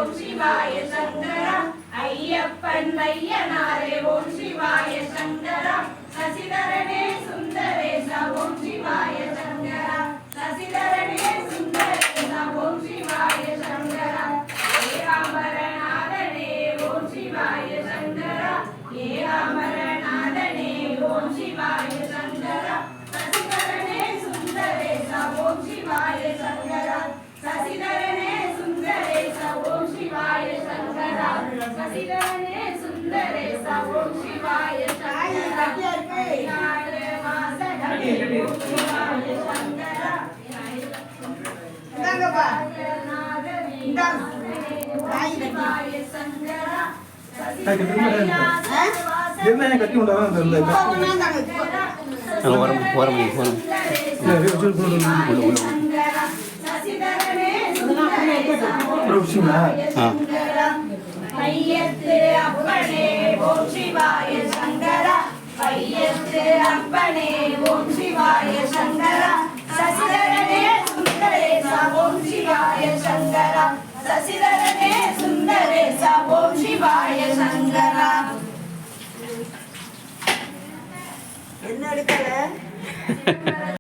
ஓம் சிவாய சங்கரா ஐயப்பன் ஐயனாரே ஓம் சிவாய சங்கரா சசிதரனே சுந்தரேசா ஓம் சிவாய சங்கரா சசிதரனே சுந்தரேசா ஓம் சிவாய சங்கரா ஏகாம்பரநாதனே ஓம் சிவாய சங்கரா ஏகாம்பரநாதனே ஓம் சிவாய சங்கரா சசிதரனே சுந்தரேசா ஓம் சிவாய சங்கரா சசிதரனே சுந்தரேசா ஓம் சிவாய சங்கரா சசிதரனே சுந்தரேசா ஓம் சிவாய சங்கரா பையத்து அப்பனே ஓம் சிவாய சங்கரா பையத்து அப்பனே ஓம் சிவாய சங்கரா சசிதரனே சுந்தரேசா ஓம் சிவாய சங்கரா சசிதரனே சுந்தரேசா ஓம் சிவாய சங்கரா. என்ன எடுக்கல